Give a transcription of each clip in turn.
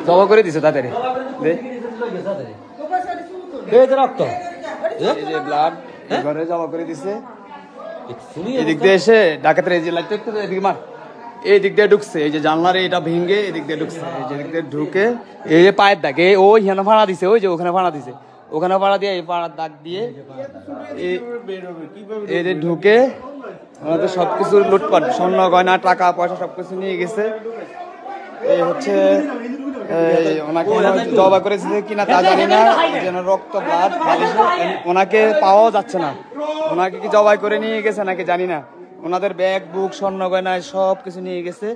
জবা করে দিছে তাড়াতাড়ি রক্ত ব্লাড ঘরে জবা করে দিছে এদিক দিয়ে এসে ডাকাতের এই যে লাইট এদিকে মার এই দিক দিয়ে ঢুকছে এই যে জানলার এটা ভেঙে এদিক দিয়ে ঢুকছে এই যে দিক দিয়ে ঢুকে এই যে পায়ের দাগ ওই হেন ভাড়া দিছে ওই যে ওখানে ভাড়া দিছে ওখানে ভাড়া দিয়ে এই পাড়ার দাগ দিয়ে এই যে ঢুকে ওনাদের সবকিছু লুটপাট স্বর্ণ গয়না টাকা পয়সা সবকিছু নিয়ে গেছে এই হচ্ছে ওনাকে জবা করেছে কিনা তা জানি না যেন রক্ত ব্লাড ওনাকে পাওয়াও যাচ্ছে না ওনাকে কি জবাই করে নিয়ে গেছে নাকি জানি না ওনাদের ব্যাগ বুক স্বর্ণ গয়নায় সব কিছু নিয়ে গেছে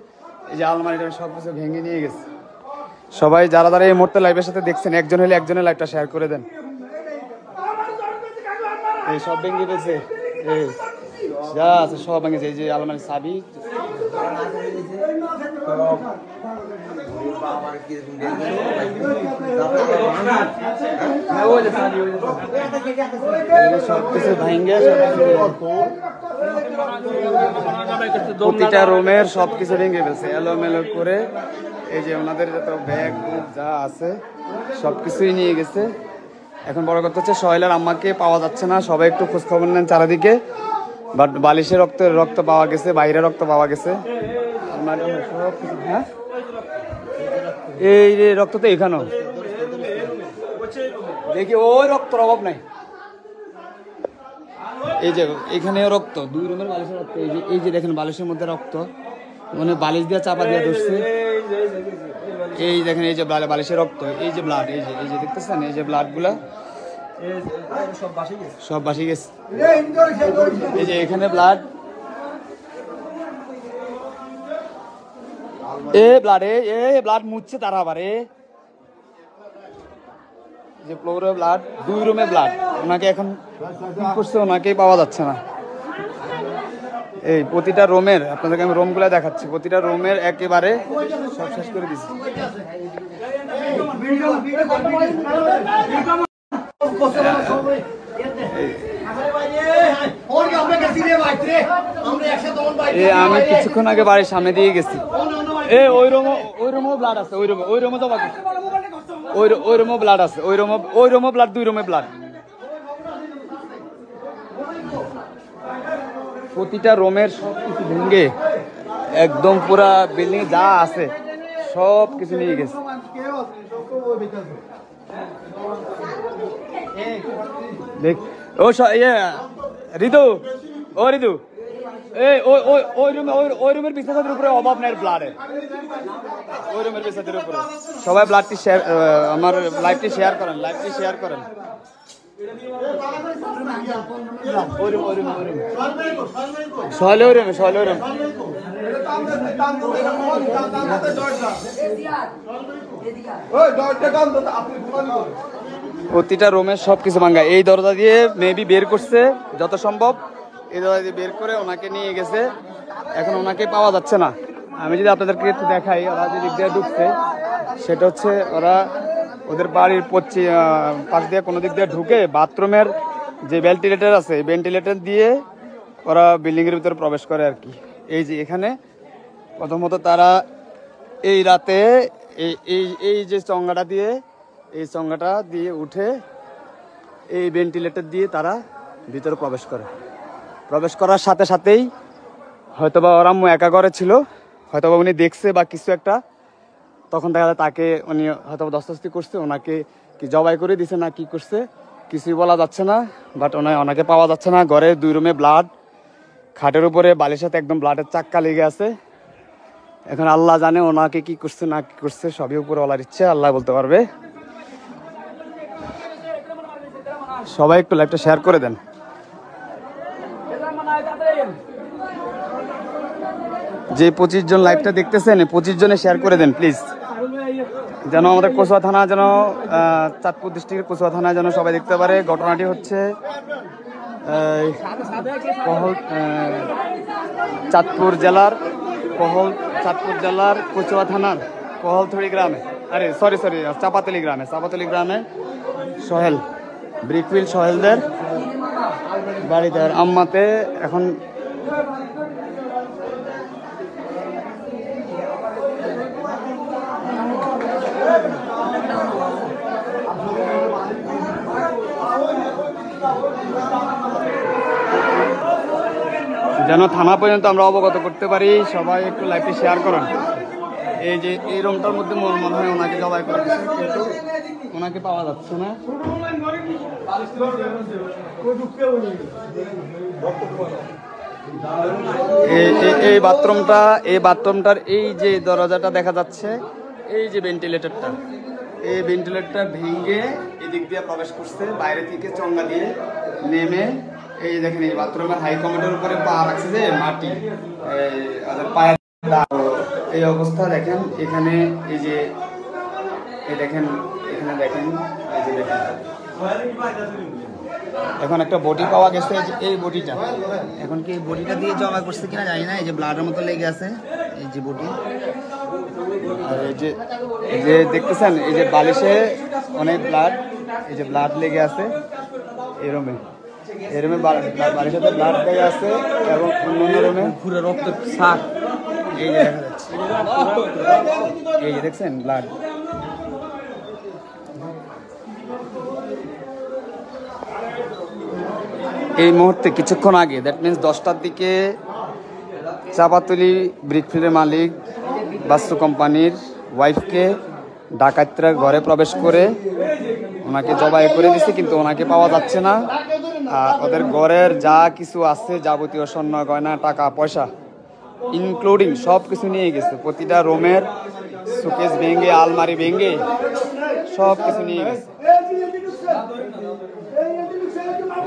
এই যে আলমারিটা সব কিছু ভেঙে নিয়ে গেছে সবাই যারা যারা এই মুহূর্তে লাইভের সাথে দেখছেন একজন হলে একজনের লাইভটা শেয়ার করে দেন এই সব ভেঙে গেছে এই যা আছে সব ভেঙেছে এই যে আলমারির চাবি প্রতিটা রুমের সবকিছু ভেঙে গেছে এলোমেলো করে এই যে ওনাদের যত ব্যাগ বুক যা আছে সবকিছুই নিয়ে গেছে এখন বড় কথা হচ্ছে সোহেলের আম্মাকে পাওয়া যাচ্ছে না সবাই একটু খোঁজ খবর নেন চারিদিকে বাট বালিশের রক্ত পাওয়া গেছে বাইরে রক্ত পাওয়া গেছে হ্যাঁ এই যে রক্ত তো এখানেও দেখি ওই রক্তর অভাব নাই এই যে এখানেও রক্ত দুই রুমের বালিশের রক্ত এই যে দেখেন বালিশের মধ্যে রক্ত মানে বালিশ দিয়ে চাপা দিয়ে ধরছে এই দেখেন এই যে বালিশের রক্ত এই যে ব্লাড এই যে দেখতেছেন এই যে ব্লাড গুলা সব বাসি গেছে এই যে এখানে ব্লাড ব্লাড মুছছে তারা আবার যে ফ্লোরে ব্লাড দুই রুমে ব্লাড ওনাকে এখন করছে ওনাকেই পাওয়া যাচ্ছে না এই প্রতিটা রুমের আপনাদেরকে আমি রুমগুলো দেখাচ্ছি প্রতিটা রুমের একেবারে সব শেষ করে দিচ্ছি আমি কিছুক্ষণ আগে বাড়ির সামনে দিয়ে গেছি ওই রুমও ব্লাড আছে ওই রুমে জমা ওই রুমও ব্লাড আছে ওই রুমও ব্লাড দুই রুমে ব্লাড প্রতিটা রুমের সব কিছু ভেঙে একদম পুরা বিল্ডিং যা আছে সব কিছু নিয়ে গেছে দেখ ও ঋতু ও ঋতু ওই রুমের বিছানার উপরে অভাব নেই ব্লাডের ওই রুমের বিছানার উপরে সবাই ব্লাডটি শেয়ার আমার লাইভটি শেয়ার করেন প্রতিটা রুমের সবকিছু ভাঙা এই দরজা দিয়ে মেবি বের করছে যত সম্ভব এই দরজা দিয়ে বের করে ওনাকে নিয়ে গেছে এখন ওনাকে পাওয়া যাচ্ছে না আমি যদি আপনাদেরকে একটু দেখাই ওরা যে দিক দিয়ে ঢুকছে সেটা হচ্ছে ওরা ওদের বাড়ির পাশ দিয়ে কোনো দিক দিয়ে ঢুকে বাথরুমের যে ভেন্টিলেটর আছে এই ভেন্টিলেটর দিয়ে ওরা বিল্ডিংয়ের ভিতরে প্রবেশ করে আর কি এই যে এখানে প্রথমত তারা এই রাতে এই যে চঙ্গাটা দিয়ে এই চঙ্গাটা দিয়ে উঠে এই ভেন্টিলেটর দিয়ে তারা ভিতরে প্রবেশ করার সাথে সাথেই হয়তোবা ওর আম্মু একা ঘরে ছিল হয়তোবা উনি দেখছে বা কিছু একটা তখন দেখা যায় তাকে উনি হয়তো দস্তাস্তি করছে ওনাকে কি জবাই করে দিছে না কি করছে কিছুই বলা যাচ্ছে না বাট ওনাকে পাওয়া যাচ্ছে না ঘরে দুই রুমে ব্লাড খাটের উপরে বালির সাথে একদম ব্লাডের চাক্কা লেগে আছে এখন আল্লাহ জানে ওনাকে কি করছে না কি করছে সবই উপরে বলার ইচ্ছে আল্লাহ বলতে পারবে সবাই একটু লাইভটা শেয়ার করে দেন যে 25 জন লাইভটা দেখতেছেন 25 জনে শেয়ার করে দেন প্লিজ যেন আমাদের কচুয়া থানা যেন চাঁদপুর ডিস্ট্রিক্টের কচুয়া থানা যেন সবাই দেখতে পারে ঘটনাটি হচ্ছে চাঁদপুর জেলার কচুয়া থানার কহলথড়ি গ্রামে সরি চাপাতলি গ্রামে সোহেল ব্রিকফিল্ড সোহেলদের বাড়িতে আম্মাতে এখন যেন থানা পর্যন্ত আমরা অবগত করতে পারি। সবাই একটু লাইভটি শেয়ার করেন। এই যে এই রুমটার মধ্যে মনে হয় ওনাকে জবাই করে দিচ্ছে, কিন্তু ওনাকে পাওয়া যাচ্ছে না। এই বাথরুমটার এই যে দরজাটা দেখা যাচ্ছে, এই যে ভেন্টিলেটরটা, এই ভেন্টিলেটরটা ভেঙে এদিক দিয়ে প্রবেশ করছে, বাইরে থেকে চঙ্গা দিয়ে নেমে। এই দেখেন এই বাথরুমের হাই কমেন্টের উপরে পা রাখছে যে মাটি, পায়ের এই অবস্থা দেখেন। এখানে এই যে দেখেন, এখানে দেখেন, এই যে দেখেন এখন একটা বডি পাওয়া গেছে। এই বডিটা এখন কি এই বডিটা দিয়ে জমা করছে কিনা জানি না। এই যে ব্লাডের মতো লেগে আছে, এই যে বডি। আর এই যে দেখতেছেন এই যে বালিশে অনেক ব্লাড, এই যে ব্লাড লেগে আছে এই রুমে। এই রুমে বালিশের সাথে ব্লাড লেগে আছে এবং অন্য রুমে পুরো রক্তের ছাপ এই যে দেখা যাচ্ছে। এই যে দেখছেন ব্লাড। এই মুহূর্তে কিছুক্ষণ আগে, দ্যাট মিনস 10টার দিকে, চাপাতলি ব্রিকফিল্ডের মালিক বাস্তু কোম্পানির ওয়াইফকে ডাকাতরা ঘরে প্রবেশ করে ওনাকে জবাই করে দিচ্ছে, কিন্তু ওনাকে পাওয়া যাচ্ছে না। আর ওদের ঘরের যা কিছু আছে, যাবতীয় স্বর্ণ গয়না, টাকা পয়সা ইনক্লুডিং সব কিছু নিয়ে গেছে। প্রতিটা রুমের শোকেস ভেঙে, আলমারি ভেঙে সব কিছু নিয়ে গেছে।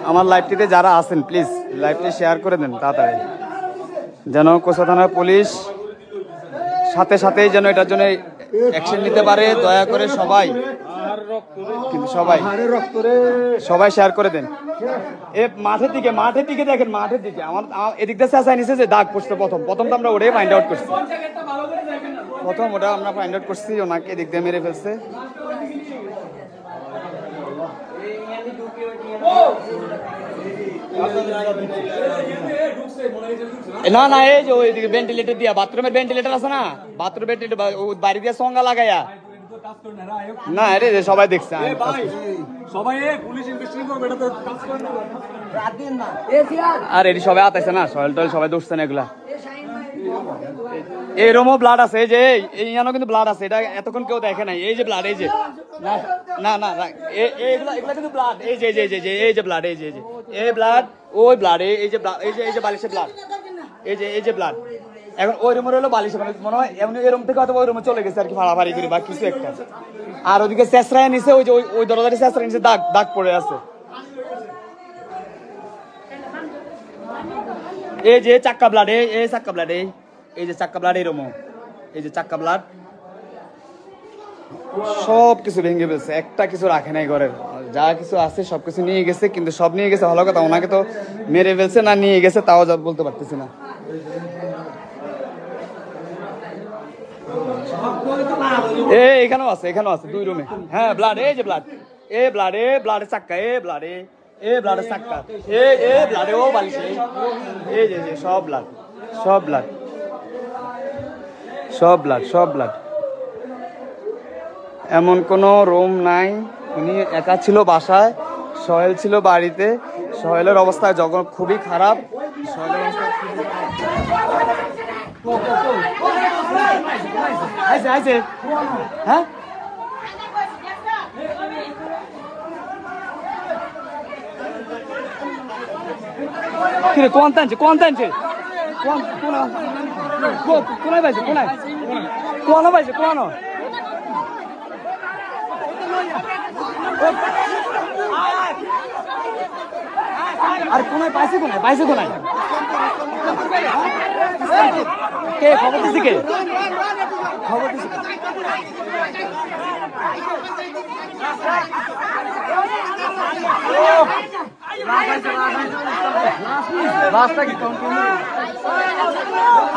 আমার লাইভটিতে যারা আছেন প্লিজ লাইভটি শেয়ার করে দেন তাড়াতাড়ি, যেন কোচা থানার পুলিশ সাথে সাথেই যেন এটার জন্য অ্যাকশন নিতে পারে। দয়া করে সবাই, কিন্তু সবাই শেয়ার করে দেন। এ মাঠের দিকে দেখেন, মাঠের দিকে আমার এদিক দিয়ে চেঁচাই নিছে যে দাগ পড়ছে। প্রথম তো আমরা ওটাই ফাইন্ড আউট করছি, ওটা আমরা ফাইন্ড আউট করছি, ওনাকে এদিক দিয়ে মেরে ফেলছে। না এই যে ওইদিকে ভেন্টিলেটর দিয়া, বাথরুমের ভেন্টিলেটর আছে না, বাথরুম ভেন্টিলেটর বাড়ি দিয়ে সঙ্গা লাগাইয়া না। আরে সবাই দেখছে, আর এটি সবাই আতাইছে না, সয়েল টয়েল সবাই দৌড়ছে না এগুলা। এই রুমও ব্লাড আছে, এই যে এইখানেও কিন্তু ব্লাড আছে, এটা এতক্ষণ কেউ দেখে নাই। এই যে ব্লাড, এই যে না এগুলা কিন্তু ব্লাড, এই যে ব্লাড, এই ব্লাড, ওই ব্লাড, এই যে বালিশের ব্লাড, এই যে ব্লাড। এখন ওই রুমের হলো বালিশ, মনে হয় এমনি এই রুম থেকে হয়তো ওই রুমে চলে গেছে আর কি, ফাড়াফাড়ি করে বা কিছু একটা। আর ওদিকে চেঁচড়ায় নিচে, ওই যে ওই দরজাটি চেঁচড়ায় নিচে দাগ পড়ে আছে। এই যে চাক্কা ব্লাড, এই চাক্কা ব্লাড, এই যে চাক্কা ব্লাড, এই রুমও এই যে চাক্কা ব্লাড। সব কিছু ভেঙে ফেলছে, একটা কিছু রাখে নাই ঘরের। যা কিছু আছে সব কিছু নিয়ে গেছে, কিন্তু সব নিয়ে গেছে ভালো কথা, ওনাকে তো মেরে ফেলছে না নিয়ে গেছে তাও বলতে পারতেছি না। এখানেও আছে 2 রুমে। হ্যাঁ ব্লাড, এই যে ব্লাড, ব্লাডের চাক্কা, ব্লাডের চাক্কা, ব্লাডে ও বালিশে, এই যে সব ব্লাড। এমন কোনো রুম নাই। উনি একা ছিল বাসায়, সোহেল ছিল বাড়িতে। সোহেলের অবস্থা যখন খুবই খারাপ, হ্যাঁ কোন টানছে কোন পাইছে আর কোনায় পাইছে কোনায় কে খবর দিছি কে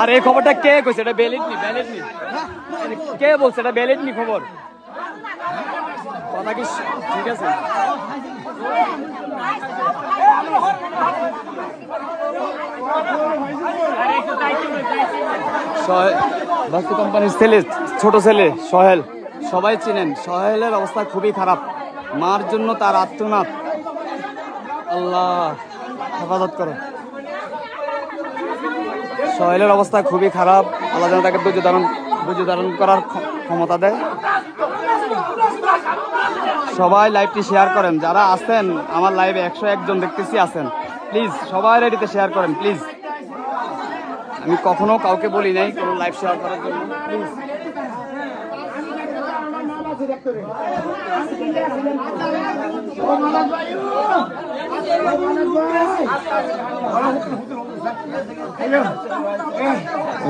আর এই খবরটা কে কইছে? এটা ব্যালিড নি কে বলছে? এটা ব্যালিড নি খবর, কথা কি ঠিক আছে? বাস্তু কোম্পানির ছেলে, ছোট ছেলে সোহেল, সবাই চিনেন। সোহেলের অবস্থা খুবই খারাপ, মার জন্য তার আত্মনাদ। আল্লাহ হেফাজত করো। সোহেলের অবস্থা খুবই খারাপ, আল্লাহ যেন তাকে ধৈর্য ধারণ করার ক্ষমতা দেয়। সবাই লাইভটি শেয়ার করেন, যারা আছেন আমার লাইভে 101 জন দেখতেছি আছেন, প্লিজ সবাই লাইভটিতে শেয়ার করেন প্লিজ। আমি কখনো কাউকে বলি নাই কোনো লাইভ শেয়ার করার জন্য, প্লিজ।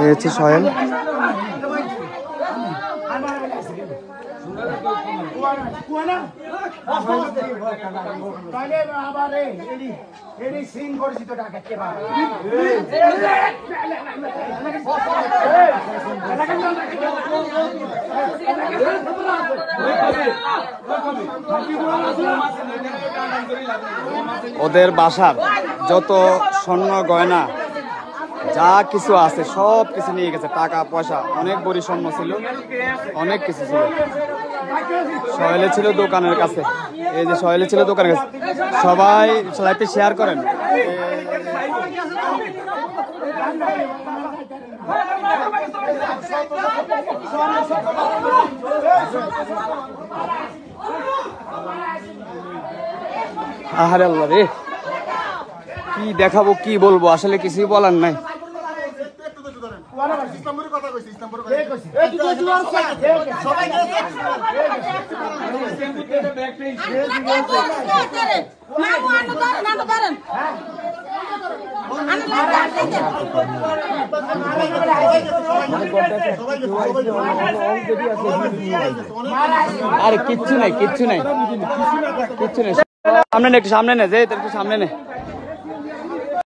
এই হচ্ছে সোহেল। ওদের বাসার যত স্বর্ণ গয়না যা কিছু আছে সব কিছু নিয়ে গেছে, টাকা পয়সা, অনেক বড়ি স্বর্ণ ছিল, অনেক কিছু ছিল। সোহেলে ছিল দোকানের কাছে, এই যে সোহেলে ছিল দোকানের কাছে। সবাই লাইভটি শেয়ার করেন। আহারে আল্লাহ রে, কি দেখাবো কি বলবো, আসলে কিছুই বলার নাই। আরে কিচ্ছু নাই, কিচ্ছু নাই, কিচ্ছু নাই। সামনে নে, একটু সামনে নে, যে একটু সামনে নে।